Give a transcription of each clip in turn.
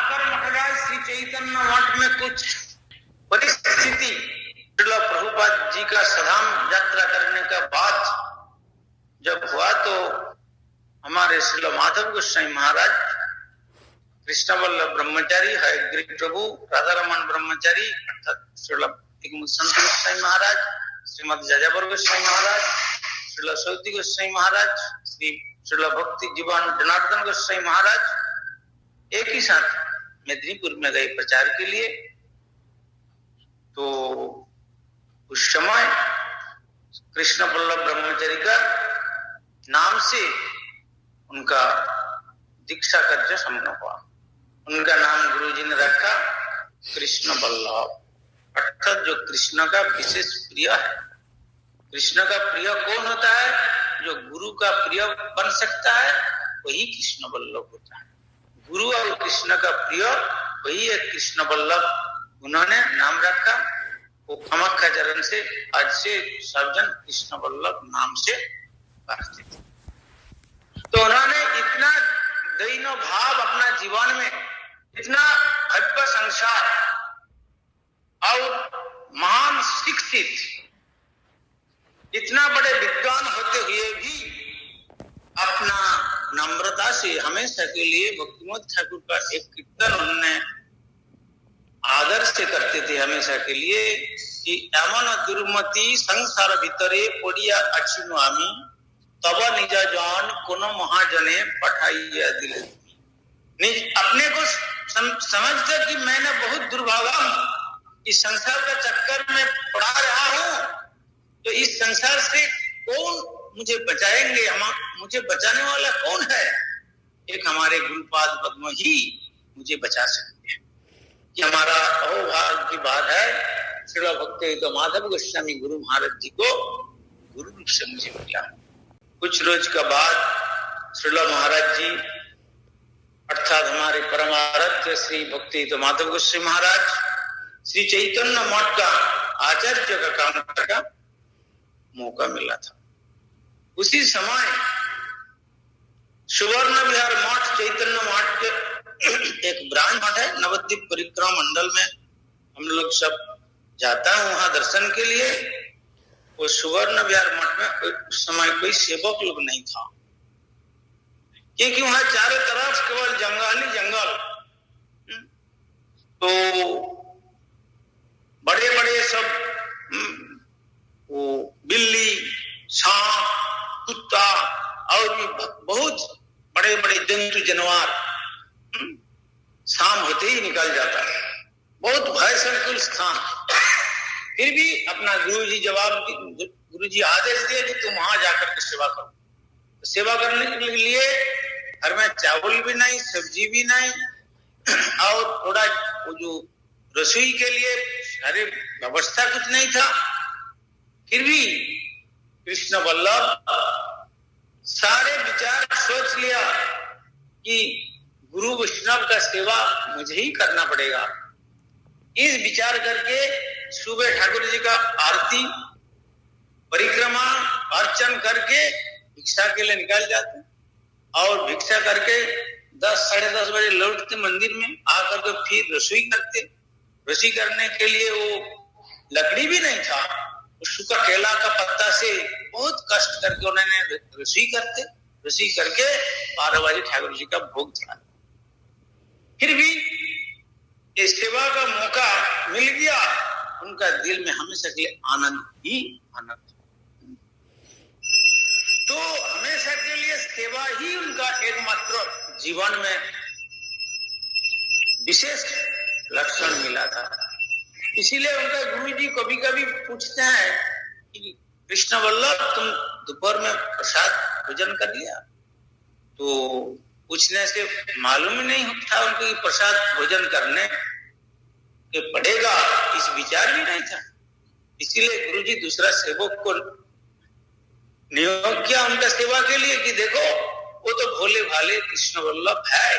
आकर महाराज श्री चैतन्य मठ में कुछ परिस्थिति श्रील प्रभुपाद जी का सधाम यात्रा करने का बाद जब हुआ तो हमारे श्रील माधव गोस्वामी महाराज, कृष्ण वल्लभ ब्रह्मचारी, हयग्रीव प्रभु, राधा रमन ब्रह्मचारी अर्थात श्रील संत गोस्वामी महाराज, श्रीमद जाजावर गोस्वामी महाराज, श्रील सौती गोस्वामी महाराज, श्रील भक्ति जीवन जनार्दन गोस्वामी महाराज एक ही साथ मेदिनीपुर में गए प्रचार के लिए। तो उस समय कृष्ण वल्लभ ब्रह्मचारी का नाम से उनका दीक्षा कार्य संपन्न हुआ। उनका नाम गुरुजी ने रखा कृष्ण वल्लभ, अर्थात जो कृष्ण का विशेष प्रिय है। कृष्ण का प्रिय कौन होता है? जो गुरु का प्रिय बन सकता है वही कृष्ण वल्लभ होता है। गुरु और कृष्ण का प्रिय वही है कृष्ण वल्लभ। उन्होंने नाम रखा, वो कामाख्याचरण से आज से सर्वजन कृष्ण वल्लभ नाम से कहते थे। तो उन्होंने इतना दैन्य भाव अपना जीवन में, इतना भव्य संसार और महान शिक्षित, इतना बड़े विद्वान होते हुए भी अपना नम्रता से हमेशा के लिए भक्तिमोद ठाकुर का एक कीर्तन उन्होंने आदर से करते थे हमेशा के लिए कि एमन दुर्मति संसार भीतरे पड़िया अच्छी आमी तब निजा जान कोनो महाजने पठाइया दिले। अपने को समझते कि मैंने बहुत दुर्भागा हूं, इस संसार का चक्कर में पड़ा रहा हूं, तो इस संसार से कौन मुझे बचाएंगे? मुझे बचाने वाला कौन है? एक हमारे गुरुपाद पद्म ही मुझे बचा सकते हैं। कि हमारा अहोभाग्य की बात है, श्रील भक्ति तो माधव गोस्वामी गुरु महाराज जी को गुरु रूप से मुझे मिला। कुछ रोज का बाद श्रील महाराज जी अर्थात हमारे परमाराध्य श्री भक्ति तो माधव गोस्वामी महाराज श्री चैतन्य मठ का आचार्य का काम करने का मौका मिला था। उसी समय सुवर्ण विहार मठ, चैतन्य मठ के एक ब्रांच मठ है, नवद्वीप परिक्रमा मंडल में हम लोग सब जाता है वहां दर्शन के लिए। वो सुवर्ण विहार मठ में उस समय कोई सेवक लोग नहीं था, क्योंकि वहां चारों तरफ केवल जंगल ही जंगल। तो बड़े बड़े सब वो बिल्ली, सांप, कुत्ता और भी बहुत बड़े बड़े जंतु जानवर शाम होते ही निकल जाता है। बहुत भय संकुल स्थान। फिर भी अपना गुरुजी आदेश दिए कि तुम वहां जाकर के सेवा करो। तो सेवा करने के लिए घर में चावल भी नहीं, सब्जी भी नहीं और थोड़ा वो जो रसोई के लिए सारे व्यवस्था कुछ नहीं था। फिर भी कृष्ण वल्लभ सारे विचार सोच लिया कि गुरु वैष्णव का सेवा मुझे ही करना पड़ेगा। इस विचार करके सुबह ठाकुर जी का आरती परिक्रमा अर्चन करके भिक्षा के लिए निकल जाते और भिक्षा करके 10 साढ़े 10 बजे लौटते मंदिर में आकर के फिर रसोई करते। रसोई करने के लिए वो लकड़ी भी नहीं था, सूखा केला का पत्ता से बहुत कष्ट करके उन्होंने रसोई करते। रसोई करके 12 बजे ठाकुर जी का भोग चढ़ाते। फिर भी ये सेवा का मौका मिल गया, उनका दिल में हमेशा के लिए आनंद ही आनंद। तो हमेशा के लिए सेवा ही उनका एकमात्र जीवन में विशेष लक्षण मिला था। इसीलिए उनका गुरुजी कभी कभी पूछते हैं कि कृष्ण वल्लभ तुम दोपहर में प्रसाद भोजन कर लिया? तो पूछने से मालूम ही नहीं था उनको कि प्रसाद भोजन करने के पड़ेगा, इस विचार भी नहीं था। इसीलिए गुरुजी दूसरा सेवक को नियोग किया उनका सेवा के लिए कि देखो वो तो भोले भाले कृष्ण वल्लभ है,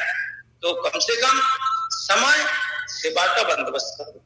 तो कम से कम समय सेवा का बंदोबस्त करो।